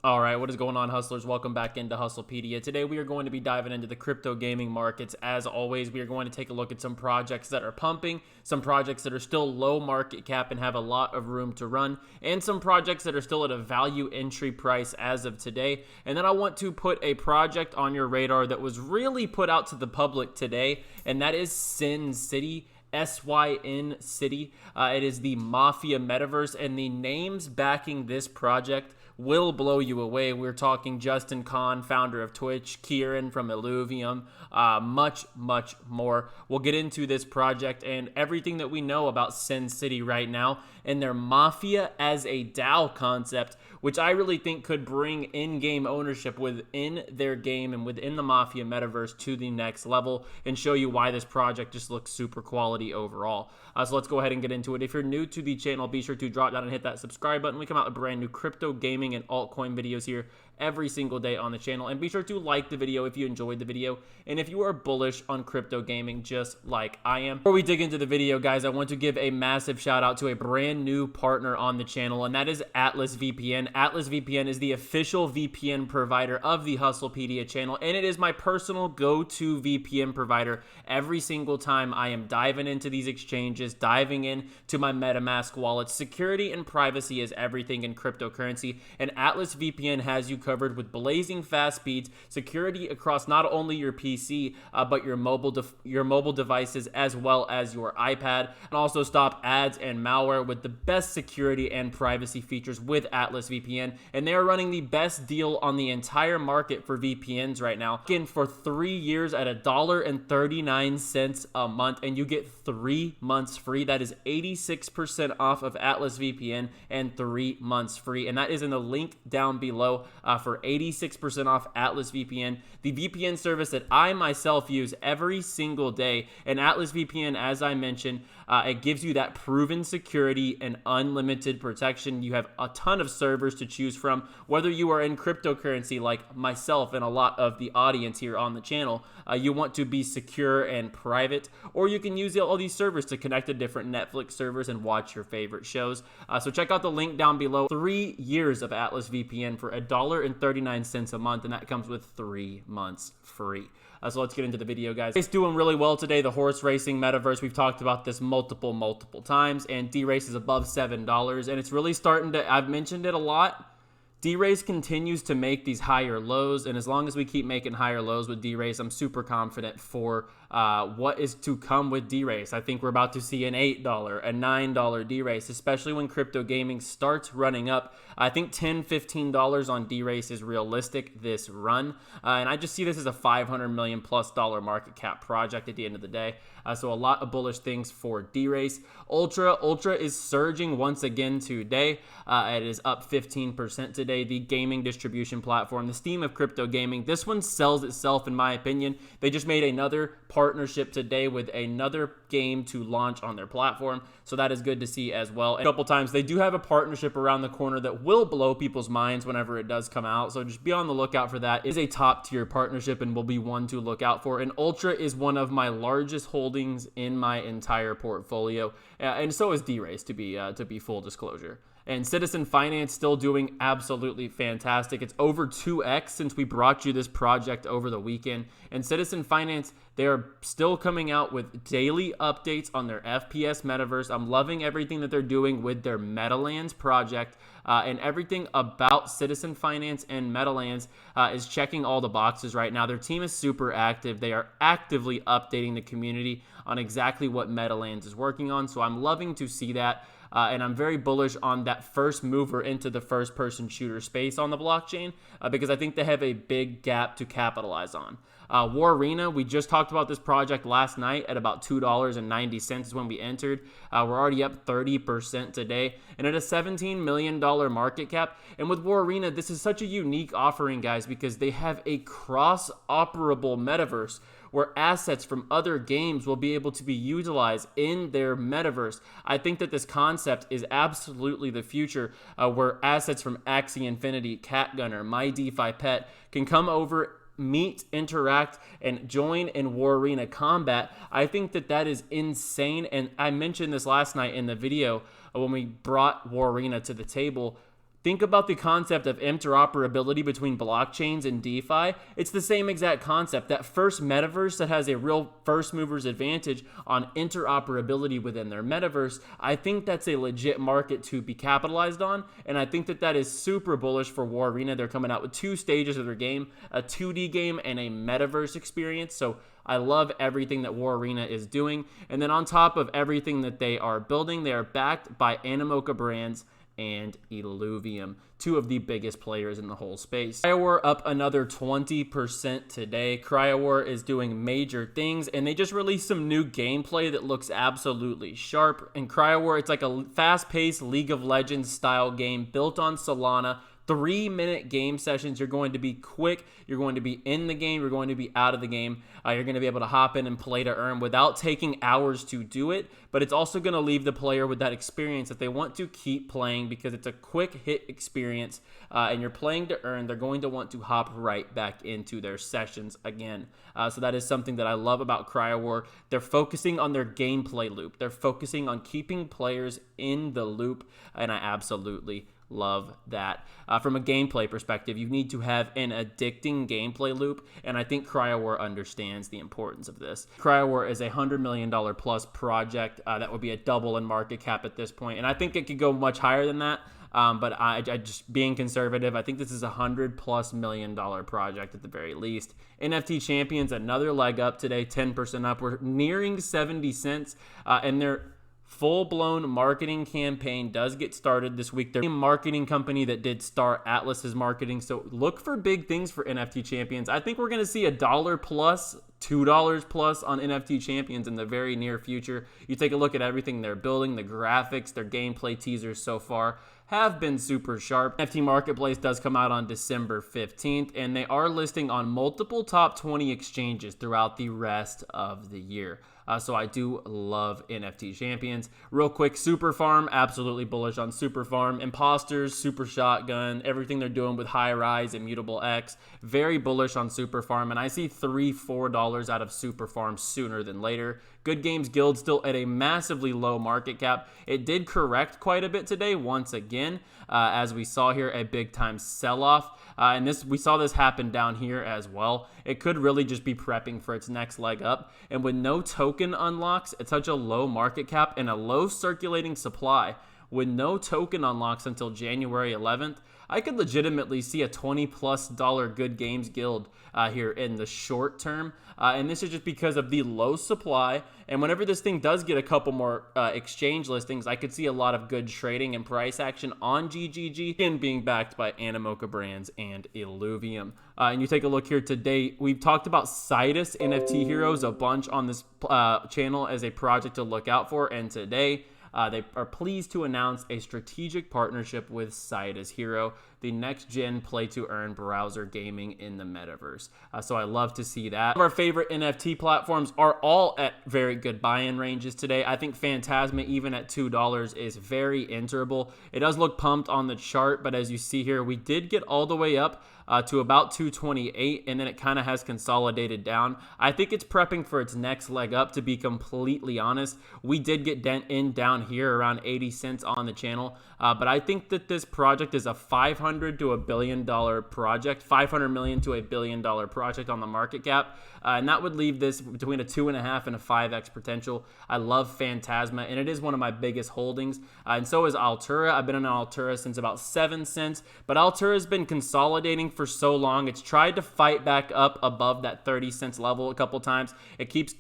All right, what is going on, hustlers? Welcome back into Hustlepedia. Today we are going to be diving into the crypto gaming markets. As always, we are going to take a look at some projects that are pumping, some projects that are still low market cap and have a lot of room to run, and some projects that are still at a value entry price as of today. And then I want to put a project on your radar that was really put out to the public today, and that is Syn City. SYN City. It is the Mafia Metaverse, and the names backing this project will blow you away. We're talking Justin Kahn, founder of Twitch, Kieran from Illuvium, much more. We'll get into this project and everything that we know about Syn City right now and their Mafia as a DAO concept, which I really think could bring in-game ownership within their game and within the Mafia Metaverse to the next level and show you why this project just looks super quality overall. So let's go ahead and get into it. If you're new to the channel, be sure to drop down and hit that subscribe button. We come out with brand new crypto gaming and altcoin videos here every single day on the channel, and be sure to like the video if you enjoyed the video and if you are bullish on crypto gaming just like I am. Before we dig into the video, guys, I want to give a massive shout out to a brand new partner on the channel, and that is Atlas VPN. Atlas VPN is the official VPN provider of the Hustlepedia channel, and it is my personal go-to VPN provider every single time I am diving into these exchanges, diving into my MetaMask wallet. Security and privacy is everything in cryptocurrency, and Atlas VPN has you covered with blazing fast speeds, security across not only your PC but your mobile devices as well as your iPad, and also stop ads and malware with the best security and privacy features with Atlas VPN. And they are running the best deal on the entire market for VPNs right now. Again, for 3 years at $1.39 a month, and you get 3 months free. That is 86% off of Atlas VPN and 3 months free, and that is in the link down below. For 86% off Atlas VPN, the VPN service that I myself use every single day. And Atlas VPN, as I mentioned, it gives you that proven security and unlimited protection. You have a ton of servers to choose from, whether you are in cryptocurrency like myself and a lot of the audience here on the channel. You want to be secure and private, or you can use all these servers to connect to different Netflix servers and watch your favorite shows. So check out the link down below. 3 years of Atlas VPN for $1.39 a month, and that comes with 3 months free. So let's get into the video, guys. It's doing really well today. The horse racing metaverse, we've talked about this multiple times, and D-Race is above $7, and it's really starting to, I've mentioned it a lot, D-Race continues to make these higher lows, and as long as we keep making higher lows with D-Race, I'm super confident for what is to come with D-Race. I think we're about to see an $8, a $9 D-Race, especially when crypto gaming starts running up. I think $10, $15 on D-Race is realistic this run, and I just see this as a $500 million plus market cap project at the end of the day. So a lot of bullish things for D-Race. Ultra is surging once again today. It is up 15% today. The gaming distribution platform, the Steam of crypto gaming. This one sells itself, in my opinion. They just made another partnership today with another game to launch on their platform, so that is good to see as well. And a couple times, they do have a partnership around the corner that will blow people's minds whenever it does come out, so just be on the lookout for that. It is a top tier partnership and will be one to look out for. And Ultra is one of my largest holdings in my entire portfolio, and so is D-Race, to be full disclosure. And Citizen Finance still doing absolutely fantastic. It's over 2x since we brought you this project over the weekend. And Citizen Finance, they are still coming out with daily updates on their FPS Metaverse. I'm loving everything that they're doing with their MetaLands project. And everything about Citizen Finance and MetaLands is checking all the boxes right now. Their team is super active. They are actively updating the community on exactly what MetaLands is working on. So I'm loving to see that. And I'm very bullish on that first mover into the first-person shooter space on the blockchain because I think they have a big gap to capitalize on. Warena, we just talked about this project last night at about $2.90 is when we entered. We're already up 30% today and at a $17 million market cap. And with Warena, this is such a unique offering, guys, because they have a cross-operable metaverse where assets from other games will be able to be utilized in their metaverse. I think that this concept is absolutely the future, where assets from Axie Infinity, Catgunner, My DeFi Pet can come over, meet, interact, and join in Warena combat. I think that that is insane, and I mentioned this last night in the video when we brought Warena to the table. Think about the concept of interoperability between blockchains and DeFi. It's the same exact concept. That first metaverse that has a real first mover's advantage on interoperability within their metaverse, I think that's a legit market to be capitalized on. And I think that that is super bullish for Warena. They're coming out with 2 stages of their game, a 2D game and a metaverse experience. So I love everything that Warena is doing. And then on top of everything that they are building, they are backed by Animoca brands and Illuvium, 2 of the biggest players in the whole space. Cryowar up another 20% today. Cryowar is doing major things, and they just released some new gameplay that looks absolutely sharp. And Cryowar, it's like a fast-paced League of Legends style game built on Solana. 3-minute game sessions. You're going to be quick. You're going to be in the game. You're going to be out of the game. You're going to be able to hop in and play to earn without taking hours to do it. But it's also going to leave the player with that experience that they want to keep playing because it's a quick hit experience and you're playing to earn. They're going to want to hop right back into their sessions again. So that is something that I love about Cryowar. They're focusing on their gameplay loop. They're focusing on keeping players in the loop, and I absolutely love that. From a gameplay perspective, you need to have an addicting gameplay loop, and I think Cryowar understands the importance of this. Cryowar is a $100 million plus project that would be a double in market cap at this point, and I think it could go much higher than that. But I just being conservative, I think this is a $100+ million project at the very least. NFT Champions, another leg up today, 10% up. We're nearing 70 cents, and they're full-blown marketing campaign does get started this week. They're a marketing company that did start Atlas's marketing, so look for big things for NFT Champions. I think we're going to see $1 plus, $2 plus on NFT Champions in the very near future. You take a look at everything they're building, the graphics, their gameplay teasers so far have been super sharp. NFT Marketplace does come out on December 15th, and they are listing on multiple top 20 exchanges throughout the rest of the year. So I do love NFT Champions. Real quick, SuperFarm, absolutely bullish on SuperFarm. Imposters, Super Shotgun, everything they're doing with High Rise, Immutable X, very bullish on SuperFarm, and I see $3-4 out of SuperFarm sooner than later. Good Games Guild still at a massively low market cap. It did correct quite a bit today once again, as we saw here a big time sell-off. And we saw this happen down here as well. It could really just be prepping for its next leg up. And with no token unlocks at such a low market cap and a low circulating supply, with no token unlocks until January 11th, I could legitimately see a $20+ Good Games Guild here in the short term. And this is just because of the low supply. And whenever this thing does get a couple more exchange listings, I could see a lot of good trading and price action on GGG and being backed by Animoca brands and Illuvium. And you take a look here today, we've talked about SIDUS NFT Heroes a bunch on this channel as a project to look out for. And today, they are pleased to announce a strategic partnership with SIDUS Hero, the next-gen play-to-earn browser gaming in the metaverse. So I love to see that. Our favorite NFT platforms are all at very good buy-in ranges today. I think Phantasma, even at $2, is very enterable. It does look pumped on the chart, but as you see here, we did get all the way up to about 228, and then it kind of has consolidated down. I think it's prepping for its next leg up, to be completely honest. We did get down here around 80 cents on the channel, but I think that this project is a $500 to $1 billion project, $500 million to $1 billion project on the market cap, and that would leave this between a 2.5 and a 5x potential. I love Phantasma, and it is one of my biggest holdings, and so is Altura. I've been on Altura since about 7 cents, but Altura has been consolidating for so long. It's tried to fight back up above that 30 cents level a couple times. It keeps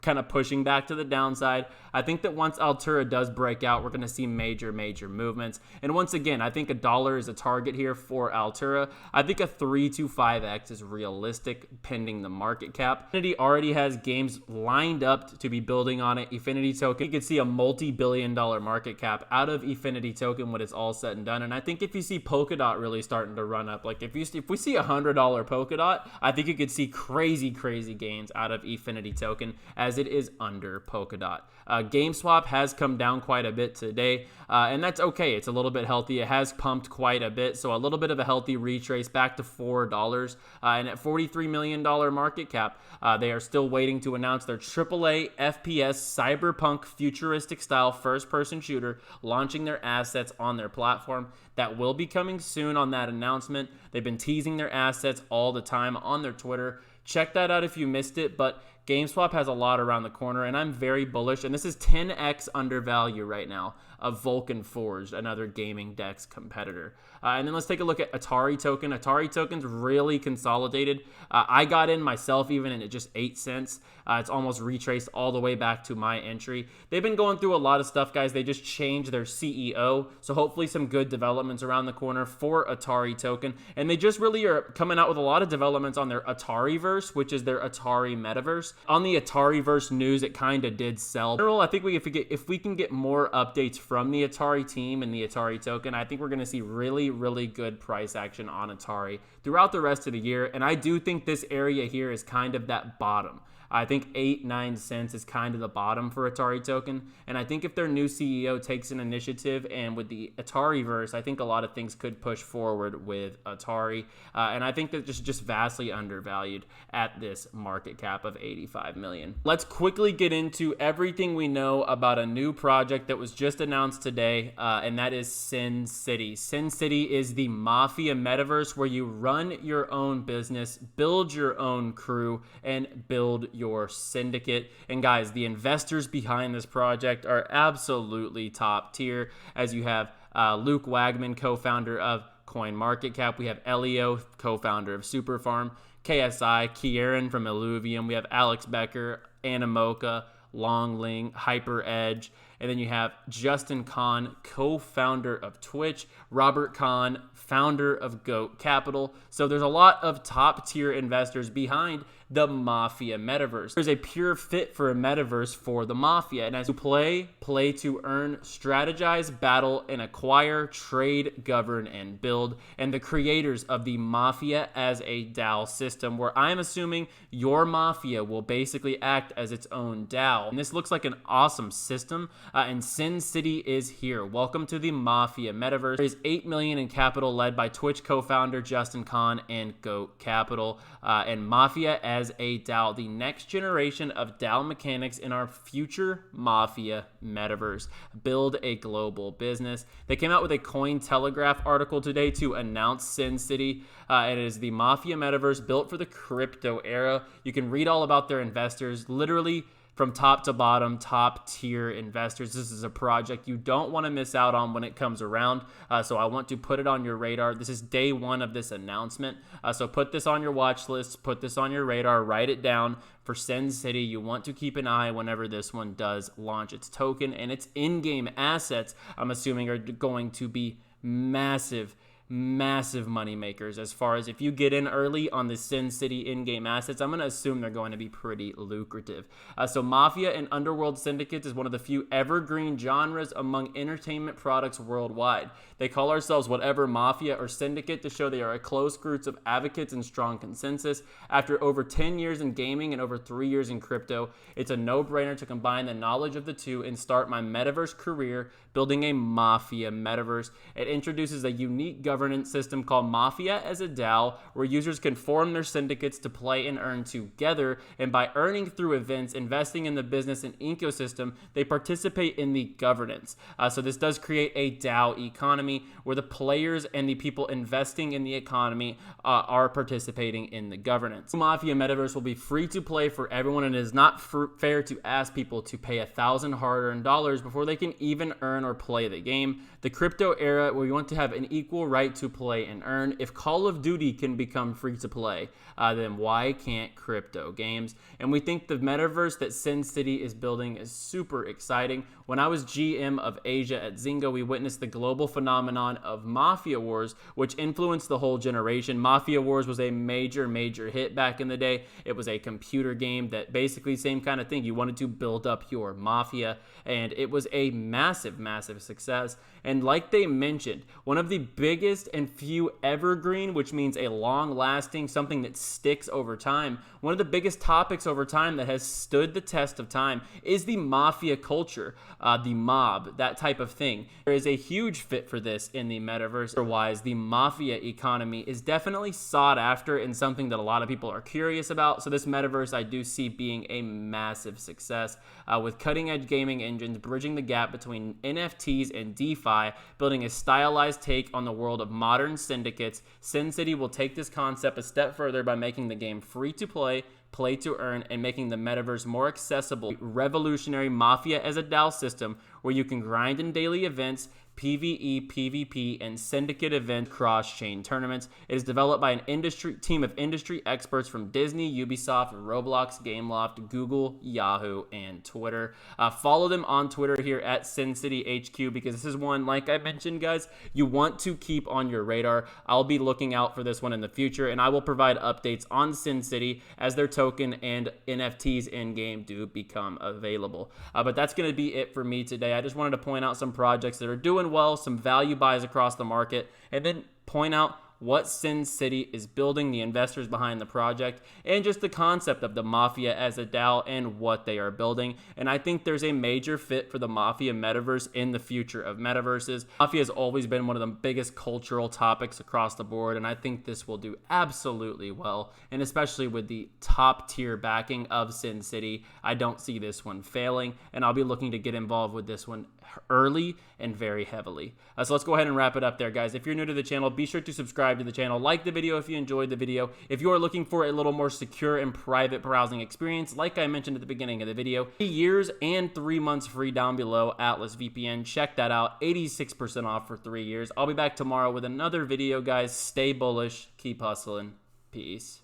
kind of pushing back to the downside. I think that once Altura does break out, we're going to see major movements. And once again, I think $1 is a target here for Altura. I think a 3 to 5x is realistic pending the market cap. Efinity already has games lined up to be building on it. Efinity Token, you can see a multi-billion-dollar market cap out of Efinity Token when it's all said and done. And I think if you see Polkadot really starting to run up, like if we see $100 Polkadot, I think you could see crazy gains out of Efinity Token as it is under Polkadot. GameSwap has come down quite a bit today, and that's okay. It's a little bit healthy. It has pumped quite a bit, so a little bit of a healthy retrace back to $4. And at $43 million market cap, they are still waiting to announce their AAA FPS cyberpunk futuristic style first-person shooter, launching their assets on their platform. That will be coming soon on that announcement. They've been teasing their assets all the time on their Twitter. Check that out if you missed it, but GameSwap has a lot around the corner, and I'm very bullish, and this is 10x undervalue right now of Vulcan Forge, another gaming DEX competitor. And then let's take a look at Atari Token. Atari Token's really consolidated. I got in myself even, and it just 8 cents. It's almost retraced all the way back to my entry. They've been going through a lot of stuff, guys. They just changed their CEO, so hopefully some good developments around the corner for Atari Token. And they just really are coming out with a lot of developments on their Atariverse, which is their Atari Metaverse. On the Atariverse news, it kind of did sell. In general, I think if we can get more updates from the Atari team and the Atari Token, I think we're going to see really good price action on Atari throughout the rest of the year. And I do think this area here is kind of that bottom. I think 8-9 cents is kind of the bottom for Atari Token. And I think if their new CEO takes an initiative, and with the Atariverse, I think a lot of things could push forward with Atari. And I think that just vastly undervalued at this market cap of 85 million. Let's quickly get into everything we know about a new project that was just announced today, and that is Syn City. Syn City is the Mafia Metaverse where you run your own business, build your own crew, and build your syndicate. And guys, the investors behind this project are absolutely top tier, as you have Luke Wagman, co-founder of CoinMarketCap. We have Elio, co-founder of SuperFarm, KSI, Kieran from Illuvium. We have Alex Becker, Animoca, Longling, HyperEdge. And then you have Justin Kahn, co-founder of Twitch, Robert Kahn, founder of GOAT Capital. So there's a lot of top tier investors behind the Mafia Metaverse. There's a pure fit for a metaverse for the Mafia. And as you play to earn, strategize, battle, and acquire, trade, govern, and build. And the creators of the Mafia as a DAO system, where I'm assuming your Mafia will basically act as its own DAO. And this looks like an awesome system. And Syn City is here. Welcome to the Mafia Metaverse. There is $8 million in capital led by Twitch co-founder Justin Kahn and GOAT Capital. And Mafia as a DAO, the next generation of DAO mechanics in our future Mafia Metaverse. Build a global business. They came out with a Cointelegraph article today to announce Syn City. It is the Mafia Metaverse built for the crypto era. You can read all about their investors, literally from top to bottom, top tier investors. This is a project you don't want to miss out on when it comes around. So I want to put it on your radar. This is day one of this announcement. So put this on your watch list, put this on your radar, write it down for Syn City. You want to keep an eye whenever this one does launch its token, and its in-game assets, I'm assuming, are going to be massive money makers. As far as if you get in early on the Syn City in-game assets, I'm going to assume they're going to be pretty lucrative. So Mafia and Underworld Syndicates is one of the few evergreen genres among entertainment products worldwide. They call ourselves whatever Mafia or Syndicate to show they are a close group of advocates and strong consensus. After over 10 years in gaming and over 3 years in crypto, it's a no-brainer to combine the knowledge of the two and start my metaverse career building a Mafia Metaverse. It introduces a unique governance system called Mafia as a DAO, where users can form their syndicates to play and earn together, and by earning through events, investing in the business and ecosystem, they participate in the governance. So this does create a DAO economy where the players and the people investing in the economy are participating in the governance. Mafia Metaverse will be free to play for everyone, and it is not fair to ask people to pay 1,000 hard-earned dollars before they can even earn or play the game. The crypto era, where you want to have an equal right to play and earn. If Call of Duty can become free to play, then why can't crypto games? And we think the metaverse that Syn City is building is super exciting. When I was GM of Asia at Zynga, we witnessed the global phenomenon of Mafia Wars, which influenced the whole generation. Mafia Wars was a major hit back in the day. It was a computer game that basically same kind of thing. You wanted to build up your mafia, and it was a massive success. And like they mentioned, one of the biggest earliest and few evergreen, which means a long-lasting, something that sticks over time. One of the biggest topics over time that has stood the test of time is the mafia culture, the mob, that type of thing. There is a huge fit for this in the metaverse. Otherwise, the mafia economy is definitely sought after and something that a lot of people are curious about. So this metaverse I do see being a massive success, with cutting-edge gaming engines bridging the gap between NFTs and DeFi, building a stylized take on the world of modern syndicates. Syn City will take this concept a step further by making the game free to play, play to earn, and making the metaverse more accessible. Revolutionary Mafia as a DAO system where you can grind in daily events, PvE, PvP, and syndicate event cross-chain tournaments. It is developed by an team of industry experts from Disney, Ubisoft, Roblox, Gameloft, Google, Yahoo, and Twitter. Follow them on Twitter here at Syn City HQ, because this is one, like I mentioned, guys, you want to keep on your radar. I'll be looking out for this one in the future, and I will provide updates on Syn City as their token and NFTs in-game do become available. But that's going to be it for me today. I just wanted to point out some projects that are doing well, some value buys across the market, and then point out what Syn City is building, the investors behind the project, and just the concept of the Mafia as a DAO and what they are building. And I think there's a major fit for the Mafia Metaverse in the future of metaverses. Mafia has always been one of the biggest cultural topics across the board, and I think this will do absolutely well. And especially with the top tier backing of Syn City, I don't see this one failing, and I'll be looking to get involved with this one early and very heavily. So let's go ahead and wrap it up there, guys. If you're new to the channel, be sure to subscribe to the channel, like the video if you enjoyed the video. If you are looking for a little more secure and private browsing experience, like I mentioned at the beginning of the video, 3 years and 3 months free down below, Atlas VPN. Check that out, 86% off for 3 years. I'll be back tomorrow with another video, guys. Stay bullish, keep hustling. Peace.